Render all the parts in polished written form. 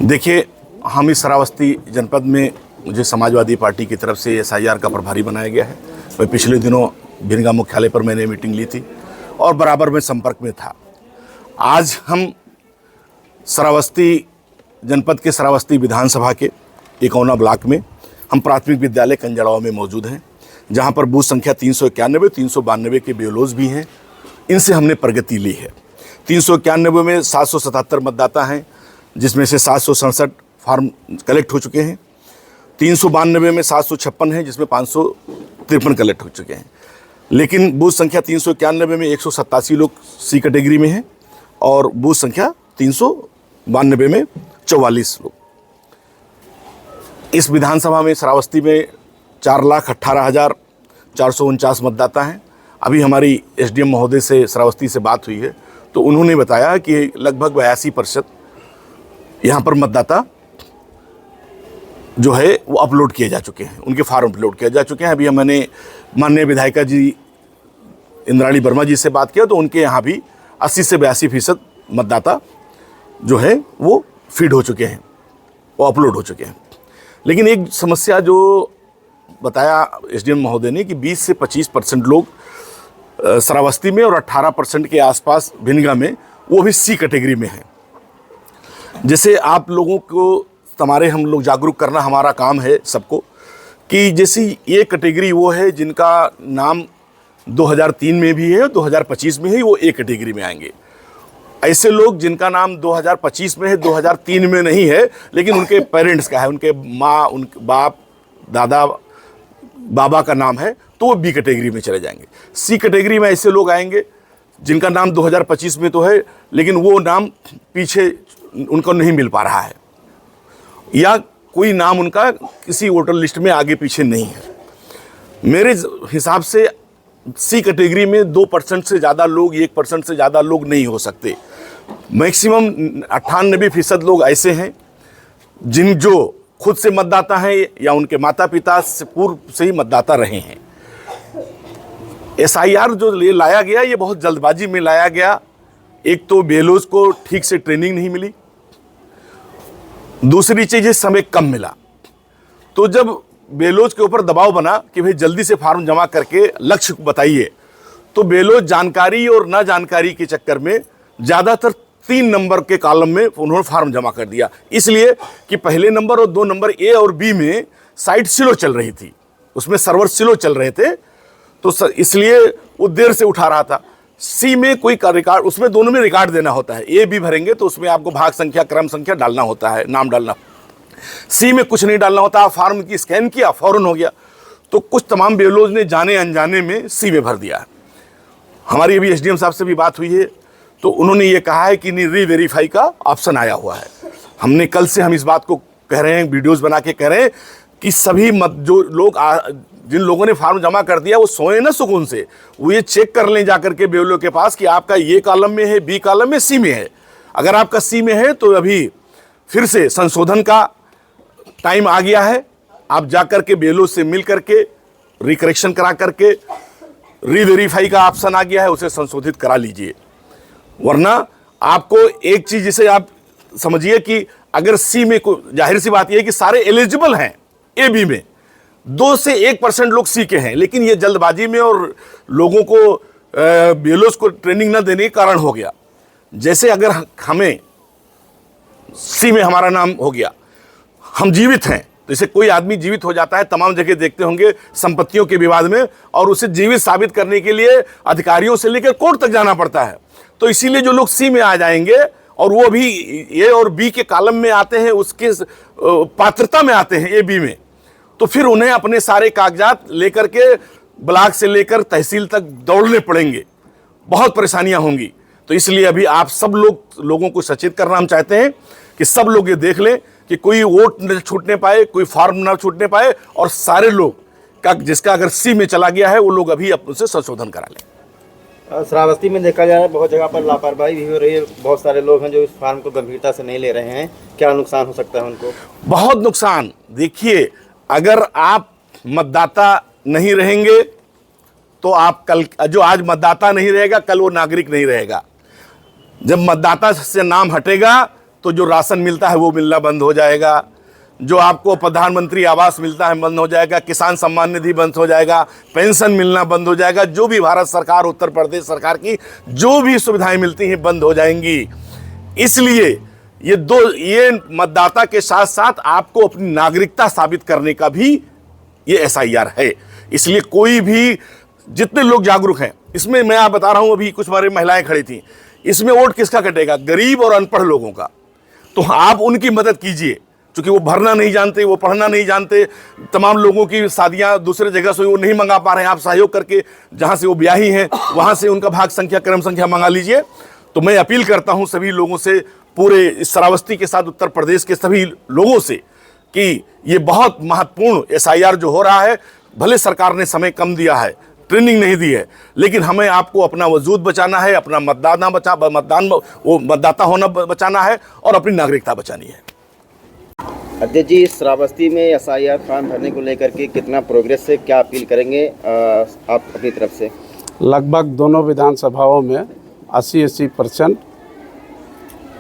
देखिए, हम इस श्रावस्ती जनपद में मुझे समाजवादी पार्टी की तरफ से एसआईआर का प्रभारी बनाया गया है। मैं पिछले दिनों भिनगा मुख्यालय पर मैंने मीटिंग ली थी और बराबर में संपर्क में था। आज हम श्रावस्ती जनपद के श्रावस्ती विधानसभा के इकौना ब्लॉक में हम प्राथमिक विद्यालय कंजड़ाव में मौजूद हैं, जहां पर बूथ संख्या 391, 392 के बेलोज भी हैं। इनसे हमने प्रगति ली है। 391 में 777 मतदाता हैं, जिसमें से 767 फार्म कलेक्ट हो चुके हैं। 392 में 756 हैं, जिसमें 553 कलेक्ट हो चुके हैं। लेकिन बूथ संख्या 391 में 187 लोग सी कैटेगरी में हैं और बूथ संख्या 392 में 44 लोग। इस विधानसभा में श्रावस्ती में 4,18,449 मतदाता हैं। अभी हमारी एसडीएम महोदय से श्रावस्ती से बात हुई है तो उन्होंने बताया कि लगभग 82% यहाँ पर मतदाता जो है वो अपलोड किए जा चुके हैं, उनके फार्म अपलोड किए जा चुके हैं। अभी मैंने माननीय विधायिका जी इंद्राणी वर्मा जी से बात किया तो उनके यहाँ भी 80 से 82% मतदाता जो है वो फीड हो चुके हैं, वो अपलोड हो चुके हैं। लेकिन एक समस्या जो बताया एसडीएम महोदय ने कि 20 से 25% लोग श्रावस्ती में और 18% के आसपास भिनगा में वो भी सी कैटेगरी में हैं। जैसे आप लोगों को हम लोग जागरूक करना हमारा काम है सबको, कि जैसी ये कैटेगरी वो है जिनका नाम 2003 में भी है और 2025 में ही वो ए कैटेगरी में आएंगे। ऐसे लोग जिनका नाम 2025 में है, 2003 में नहीं है, लेकिन उनके पेरेंट्स का है, उनके माँ, उनके बाप, दादा, बाबा का नाम है, तो वो बी कैटेगरी में चले जाएंगे। सी कैटेगरी में ऐसे लोग आएंगे जिनका नाम 2025 में तो है, लेकिन वो नाम पीछे उनको नहीं मिल पा रहा है या कोई नाम उनका किसी वोटर लिस्ट में आगे पीछे नहीं है। मेरे हिसाब से सी कैटेगरी में 2% से ज़्यादा लोग, 1% से ज़्यादा लोग नहीं हो सकते। मैक्सिमम 98% लोग ऐसे हैं जो खुद से मतदाता हैं या उनके माता पिता से पूर्व से ही मतदाता रहे हैं। एसआईआर जो लाया गया ये बहुत जल्दबाजी में लाया गया। एक तो बेलोज को ठीक से ट्रेनिंग नहीं मिली, दूसरी चीज़ है समय कम मिला। तो जब बेलोज के ऊपर दबाव बना कि भाई जल्दी से फार्म जमा करके लक्ष्य बताइए, तो बेलोज जानकारी और ना जानकारी के चक्कर में ज़्यादातर 3 नंबर के कॉलम में उन्होंने फार्म जमा कर दिया, इसलिए कि पहले नंबर और 2 नंबर ए और बी में साइट स्लो चल रही थी, उसमें सर्वर स्लो चल रहे थे, तो इसलिए वो देर से उठा रहा था। सी में कोई रिकॉर्ड, उसमें दोनों में रिकॉर्ड देना होता है। ए बी भरेंगे तो उसमें आपको भाग संख्या, क्रम संख्या डालना होता है, नाम डालना। सी में कुछ नहीं डालना होता, फॉर्म की स्कैन किया, फौरन हो गया। तो कुछ तमाम बेलोज ने जाने अनजाने में सी में भर दिया। हमारी अभी एसडीएम साहब से भी बात हुई है तो उन्होंने ये कहा है कि री वेरीफाई का ऑप्शन आया हुआ है। हमने कल से हम इस बात को कह रहे हैं, वीडियोज़ बना के कह रहे हैं कि सभी जो लोग जिन लोगों ने फार्म जमा कर दिया वो सोए ना सुकून से, वो ये चेक कर लें जाकर के बेलो के पास कि आपका ये कॉलम में है, बी कॉलम में, सी में है। अगर आपका सी में है तो अभी फिर से संशोधन का टाइम आ गया है। आप जाकर के बेलो से मिल करके रिकरेक्शन करा करके री वेरीफाई का ऑप्शन आ गया है, उसे संशोधित करा लीजिए। वरना आपको एक चीज़ जिसे आप समझिए कि अगर सी में जाहिर सी बात यह है कि सारे एलिजिबल हैं ए बी में, 2 से 1% लोग सी के हैं, लेकिन ये जल्दबाजी में और लोगों को बेलोस को ट्रेनिंग न देने के कारण हो गया। जैसे अगर हमें सी में हमारा नाम हो गया, हम जीवित हैं, तो जैसे कोई आदमी जीवित हो जाता है, तमाम जगह देखते होंगे संपत्तियों के विवाद में, और उसे जीवित साबित करने के लिए अधिकारियों से लेकर कोर्ट तक जाना पड़ता है। तो इसीलिए जो लोग सी में आ जाएंगे और वो भी ए और बी के कॉलम में आते हैं, उसके पात्रता में आते हैं ए बी में, तो फिर उन्हें अपने सारे कागजात लेकर के ब्लॉक से लेकर तहसील तक दौड़ने पड़ेंगे, बहुत परेशानियां होंगी। तो इसलिए अभी आप सब लोगों को सचेत करना हम चाहते हैं कि सब लोग ये देख लें कि कोई वोट न छूटने पाए, कोई फॉर्म न छूटने पाए, और सारे लोग का जिसका अगर सी में चला गया है वो लोग अभी अपने संशोधन करा लें। श्रावस्ती में देखा जा रहा है बहुत जगह पर लापरवाही भी हो रही है। बहुत सारे लोग हैं जो इस फार्म को गंभीरता से नहीं ले रहे हैं। क्या नुकसान हो सकता है उनको? बहुत नुकसान। देखिए, अगर आप मतदाता नहीं रहेंगे तो आप कल, जो आज मतदाता नहीं रहेगा, कल वो नागरिक नहीं रहेगा। जब मतदाता से नाम हटेगा तो जो राशन मिलता है वो मिलना बंद हो जाएगा, जो आपको प्रधानमंत्री आवास मिलता है बंद हो जाएगा, किसान सम्मान निधि बंद हो जाएगा, पेंशन मिलना बंद हो जाएगा, जो भी भारत सरकार उत्तर प्रदेश सरकार की जो भी सुविधाएं मिलती हैं बंद हो जाएंगी। इसलिए ये मतदाता के साथ साथ आपको अपनी नागरिकता साबित करने का भी ये SIR है। इसलिए कोई भी, जितने लोग जागरूक हैं इसमें, मैं आप बता रहा हूं, अभी कुछ हमारी महिलाएं खड़ी थी, इसमें वोट किसका कटेगा? गरीब और अनपढ़ लोगों का। तो आप उनकी मदद कीजिए, क्योंकि वो भरना नहीं जानते, वो पढ़ना नहीं जानते, तमाम लोगों की शादियां दूसरे जगह से वो नहीं मंगा पा रहे हैं। आप सहयोग करके जहां से वो ब्याही हैं वहां से उनका भाग संख्या, क्रम संख्या मंगा लीजिए। तो मैं अपील करता हूं सभी लोगों से, पूरे इस श्रावस्ती के साथ उत्तर प्रदेश के सभी लोगों से, कि ये बहुत महत्वपूर्ण SIR जो हो रहा है, भले सरकार ने समय कम दिया है, ट्रेनिंग नहीं दी है, लेकिन हमें आपको अपना वजूद बचाना है, अपना मतदाता होना बचाना है और अपनी नागरिकता बचानी है। अध्यक्ष जी, श्रावस्ती में SIR फॉर्म भरने को लेकर के कितना प्रोग्रेस है, क्या अपील करेंगे आप अपनी तरफ से? लगभग दोनों विधानसभाओं में 80%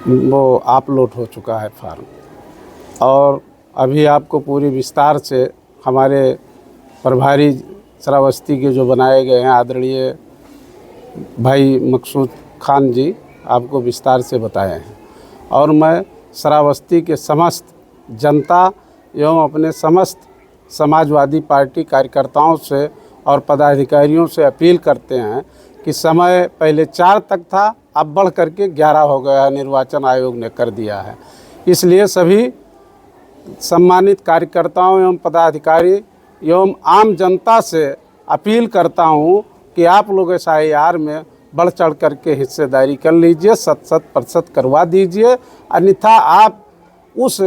वो अपलोड हो चुका है फॉर्म, और अभी आपको पूरी विस्तार से हमारे प्रभारी श्रावस्ती के जो बनाए गए हैं आदरणीय भाई मकसूद खान जी आपको विस्तार से बताए हैं। और मैं श्रावस्ती के समस्त जनता एवं अपने समस्त समाजवादी पार्टी कार्यकर्ताओं से और पदाधिकारियों से अपील करते हैं कि समय पहले 4 तक था, अब बढ़ करके 11 हो गया है, निर्वाचन आयोग ने कर दिया है। इसलिए सभी सम्मानित कार्यकर्ताओं एवं पदाधिकारी एवं आम जनता से अपील करता हूं कि आप लोग SIR में बढ़ चढ़ करके हिस्सेदारी कर लीजिए, 100% करवा दीजिए, अन्यथा आप उस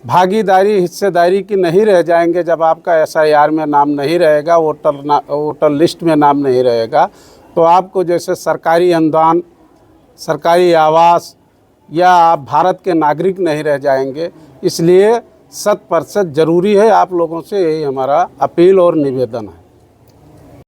भागीदारी हिस्सेदारी की नहीं रह जाएंगे। जब आपका SIR में नाम नहीं रहेगा, वोटर लिस्ट में नाम नहीं रहेगा, तो आपको जैसे सरकारी अनुदान, सरकारी आवास या आप भारत के नागरिक नहीं रह जाएंगे। इसलिए 100% ज़रूरी है। आप लोगों से यही हमारा अपील और निवेदन है।